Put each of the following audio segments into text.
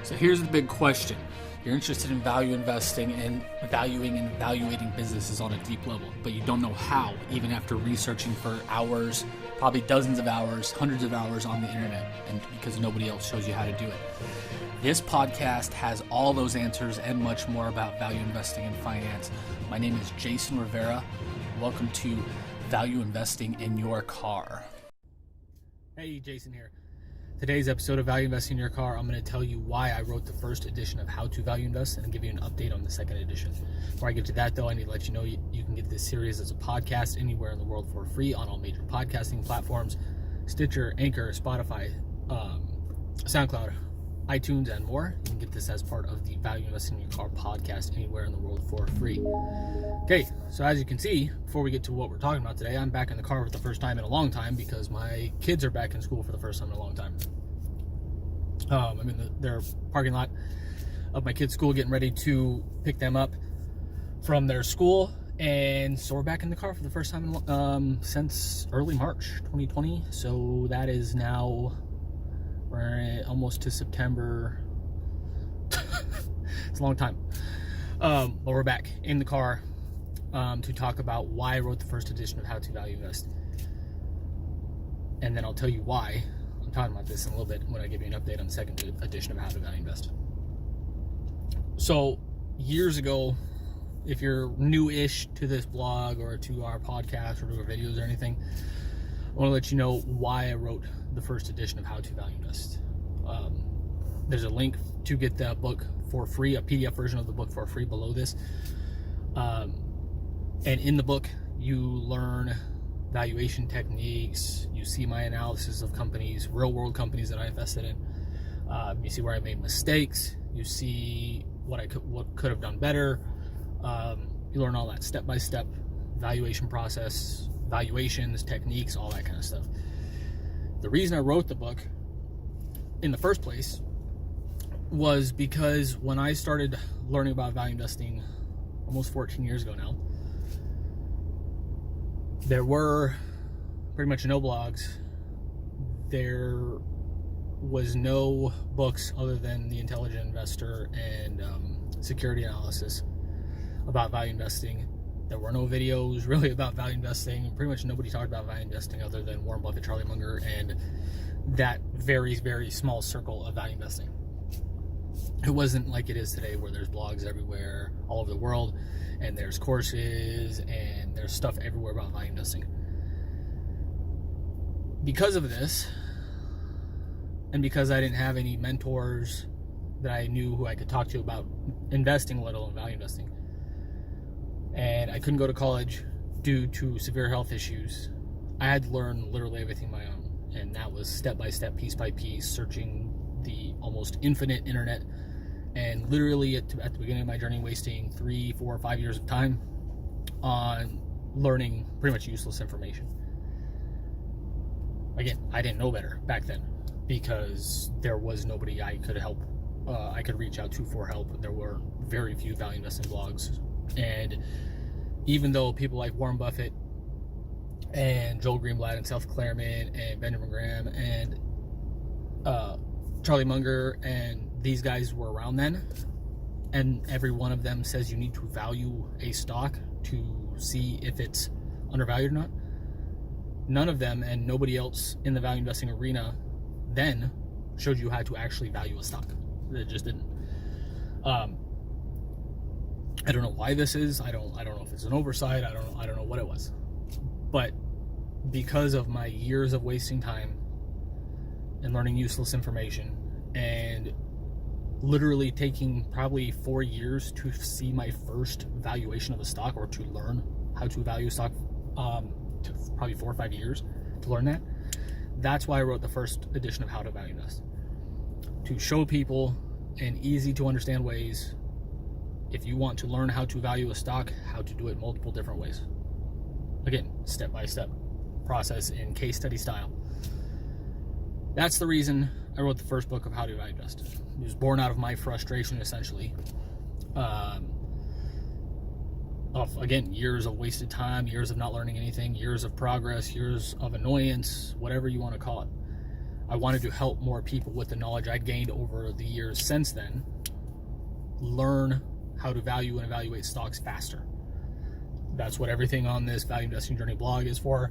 So here's the big question. You're interested in value investing and valuing and evaluating businesses on a deep level, but you don't know how, even after researching for hours, probably dozens of hours, hundreds of hours on the internet, and because nobody else shows you how to do it. This podcast has all those answers and much more about value investing and finance. My name is Jason Rivera. Welcome to Value Investing in Your Car. Hey, Jason here. Today's episode of Value Investing in Your Car, I'm going to tell you why I wrote the first edition of How to Value Invest and give you an update on the second edition. Before I get to that, though, I need to let you know you can get this series as a podcast anywhere in the world for free on all major podcasting platforms: Stitcher, Anchor, Spotify, SoundCloud, iTunes, and more. You can get this as part of the Value Investing in Your Car podcast anywhere in the world for free. Okay, so as you can see, before we get to what we're talking about today, I'm back in the car for the first time in a long time because my kids are back in school for the first time in a long time. I'm in their parking lot of my kids' school, getting ready to pick them up from their school, and so we're back in the car for the first time since early March 2020. So that is now, we're almost to September. It's a long time, but we're back in the car to talk about why I wrote the first edition of How to Value Invest, and then I'll tell you why I'm talking about this in a little bit when I give you an update on the second edition of How to Value Invest. So years ago, if you're new-ish to this blog or to our podcast or to our videos or anything, I want to let you know why I wrote the first edition of How to Value Invest. There's a link to get that book for free, a PDF version of the book for free below this. And in the book, you learn valuation techniques. You see my analysis of companies, real-world companies that I invested in. You see where I made mistakes. You see what could have done better. You learn all that step-by-step valuation process, valuations, techniques, all that kind of stuff. The reason I wrote the book in the first place was because when I started learning about value investing almost 14 years ago now, there were pretty much no blogs. There was no books other than The Intelligent Investor and Security Analysis about value investing. There were no videos really about value investing. Pretty much nobody talked about value investing other than Warren Buffett, Charlie Munger, and that very, very small circle of value investing. It wasn't like it is today where there's blogs everywhere, all over the world, and there's courses and there's stuff everywhere about value investing. Because of this, and because I didn't have any mentors that I knew who I could talk to about investing, let alone value investing, and I couldn't go to college due to severe health issues, I had to learn literally everything on my own. And that was step by step, piece by piece, searching the almost infinite internet, and literally at the beginning of my journey, wasting 3, 4, 5 years of time on learning pretty much useless information. Again, I didn't know better back then because there was nobody I could help. I could reach out to for help. There were very few value investing blogs, and even though people like Warren Buffett and Joel Greenblatt and Seth Klarman and Benjamin Graham and Charlie Munger and these guys were around then, and every one of them says you need to value a stock to see if it's undervalued or not. None of them and nobody else in the value investing arena then showed you how to actually value a stock. They just didn't. I don't know why this is. I don't know if it's an oversight. I don't know what it was. But because of my years of wasting time and learning useless information, and literally taking probably 4 years to see my first valuation of a stock, or to learn how to value a stock, took probably 4 or 5 years to learn that. That's why I wrote the first edition of How to Value Invest, to show people in easy to understand ways, if you want to learn how to value a stock, how to do it multiple different ways. Again, step-by-step process in case study style. That's the reason I wrote the first book of How to Value Invest. It was born out of my frustration, essentially, of, again, years of wasted time, years of not learning anything, years of progress, years of annoyance, whatever you want to call it. I wanted to help more people with the knowledge I gained over the years since then learn how to value and evaluate stocks faster. That's what everything on this Value Investing Journey blog is for.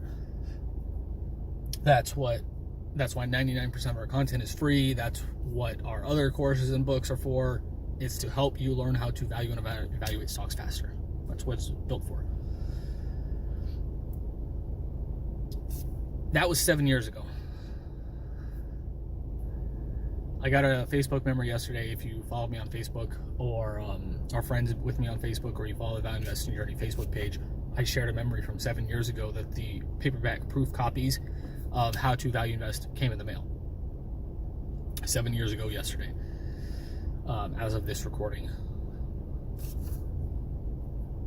That's why 99% of our content is free. That's what our other courses and books are for. It's to help you learn how to value and evaluate stocks faster. That's what it's built for. That was 7 years ago. I got a Facebook memory yesterday. If you follow me on Facebook or are friends with me on Facebook, or you follow the Value Investing Journey Facebook page, I shared a memory from 7 years ago that the paperback proof copies of How to Value Invest came in the mail. 7 years ago yesterday, as of this recording.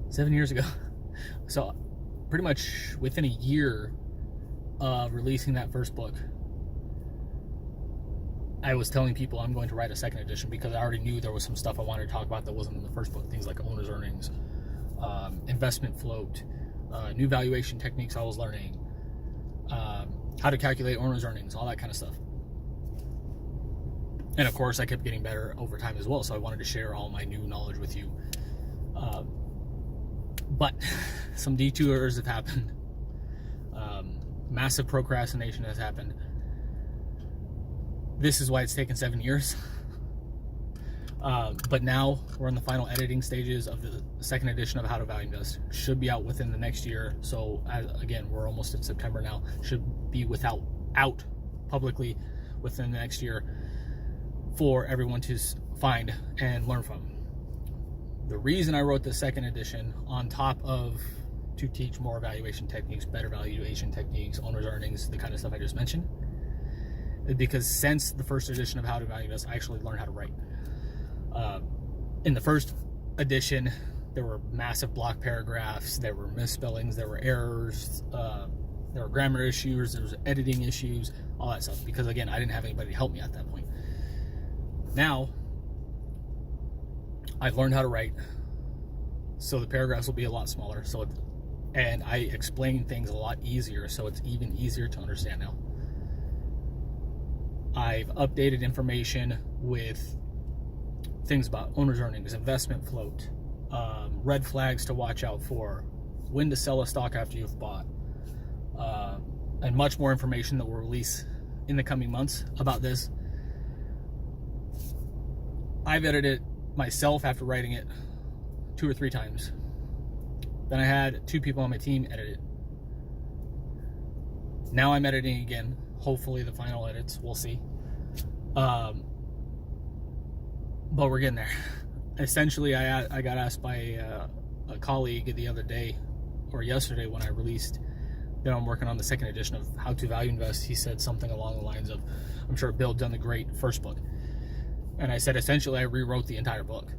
7 years ago. So pretty much within a year of releasing that first book, I was telling people I'm going to write a second edition because I already knew there was some stuff I wanted to talk about that wasn't in the first book. Things like owner's earnings, investment float, new valuation techniques I was learning, how to calculate owner's earnings, all that kind of stuff. And of course, I kept getting better over time as well, so I wanted to share all my new knowledge with you. But some detours have happened. Massive procrastination has happened. This is why it's taken 7 years. But now we're in the final editing stages of the second edition of How to Value Invest. Should be out within the next year. So again, we're almost in September now. Should be out publicly within the next year for everyone to find and learn from. The reason I wrote the second edition on top of to teach more valuation techniques, better valuation techniques, owner's earnings, the kind of stuff I just mentioned, is because since the first edition of How to Value Invest, I actually learned how to write. In the first edition, there were massive block paragraphs, there were misspellings, there were errors, there were grammar issues, there was editing issues, all that stuff, because again, I didn't have anybody to help me at that point. Now, I've learned how to write, so the paragraphs will be a lot smaller, and I explain things a lot easier, so it's even easier to understand now. I've updated information with things about owner's earnings, investment float, red flags to watch out for, when to sell a stock after you've bought, and much more information that will release in the coming months about this. I've edited it myself after writing it 2 or 3 times. Then I had 2 people on my team edit it. Now I'm editing again. Hopefully the final edits, we'll see. But we're getting there. Essentially, I got asked by a colleague the other day, or yesterday, when I released that I'm working on the second edition of How to Value Invest. He said something along the lines of, I'm sure Bill done the great first book. And I said, essentially, I rewrote the entire book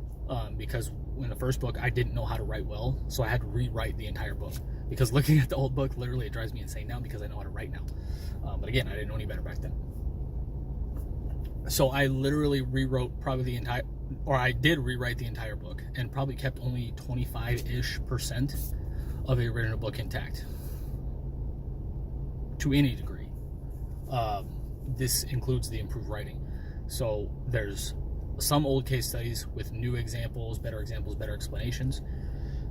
because in the first book, I didn't know how to write well, so I had to rewrite the entire book. Because looking at the old book, literally, it drives me insane now because I know how to write now. But again, I didn't know any better back then. So I literally rewrote I did rewrite the entire book and probably kept only 25-ish% of the original book intact to any degree. This includes the improved writing. So there's some old case studies with new examples, better explanations.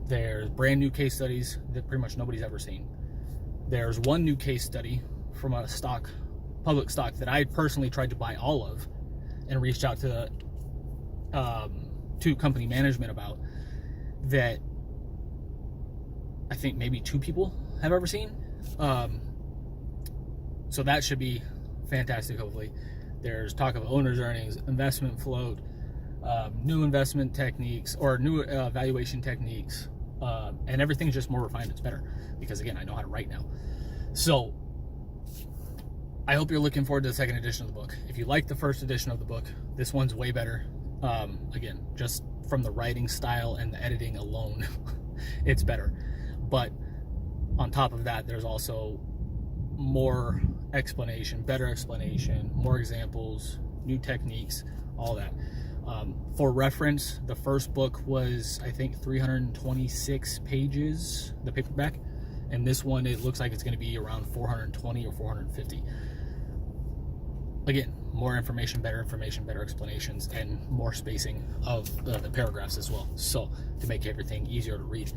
There's brand new case studies that pretty much nobody's ever seen. There's one new case study from a public stock that I personally tried to buy all of and reached out to company management about, that I think maybe 2 people have ever seen. So that should be fantastic, hopefully. There's talk of owner's earnings, investment float, new investment techniques, or new valuation techniques, and everything's just more refined. It's better because, again, I know how to write now. So I hope you're looking forward to the second edition of the book. If you like the first edition of the book, this one's way better. Again, just from the writing style and the editing alone, it's better. But on top of that, there's also more explanation, better explanation, more examples, new techniques, all that. For reference, the first book was, I think, 326 pages, the paperback, and this one, it looks like it's going to be around 420 or 450. again, more information, better explanations, and more spacing of the paragraphs as well. So to make everything easier to read.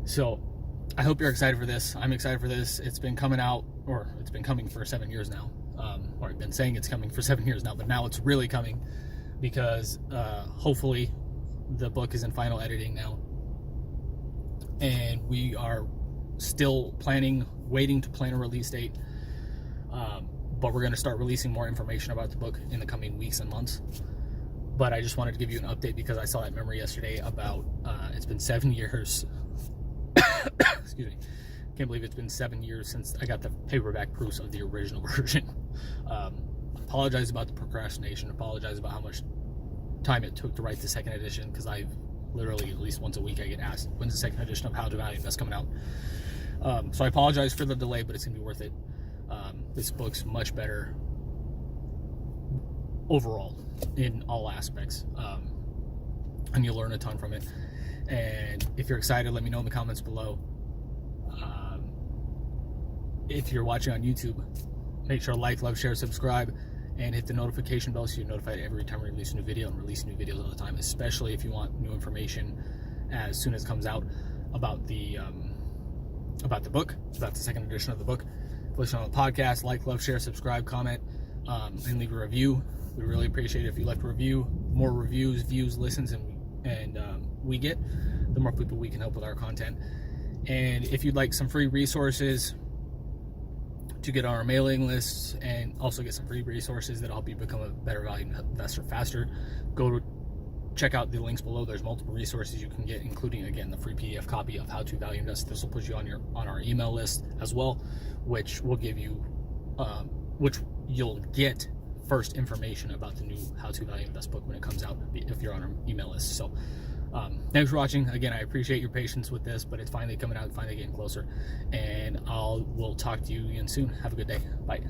So I hope you're excited for this. I'm excited for this. It's been coming out, or it's been coming for 7 years now. Or I've been saying it's coming for 7 years now, but now it's really coming because hopefully the book is in final editing now. And we are still waiting to plan a release date. But we're going to start releasing more information about the book in the coming weeks and months. But I just wanted to give you an update because I saw that memory yesterday about it's been 7 years. Excuse me. Can't believe it's been 7 years since I got the paperback proofs of the original version. Apologize about the procrastination. Apologize about how much time it took to write the second edition, because I literally at least once a week I get asked, when's the second edition of How to Value Invest coming out? So I apologize for the delay, but it's gonna be worth it. This book's much better overall in all aspects, and you'll learn a ton from it. And if you're excited, let me know in the comments below. If you're watching on YouTube, make sure to like, love, share, subscribe, and hit the notification bell so you're notified every time we release a new video, and release new videos all the time, especially if you want new information as soon as it comes out about the book, about the second edition of the book. Listen on the podcast, like, love, share, subscribe, comment, and leave a review. We really appreciate it if you left a review. The more reviews, views, listens, and we get, the more people we can help with our content. And if you'd like some free resources to get on our mailing lists, and also get some free resources that'll help you become a better value investor faster, go to check out the links below. There's multiple resources you can get, including, again, the free PDF copy of How to Value Invest. This will put you on our email list as well, which will give you, which you'll get first information about the new How to Value Invest book when it comes out, if you're on our email list. So thanks for watching. Again, I appreciate your patience with this, but it's finally coming out, finally getting closer, and we'll talk to you again soon. Have a good day. Bye.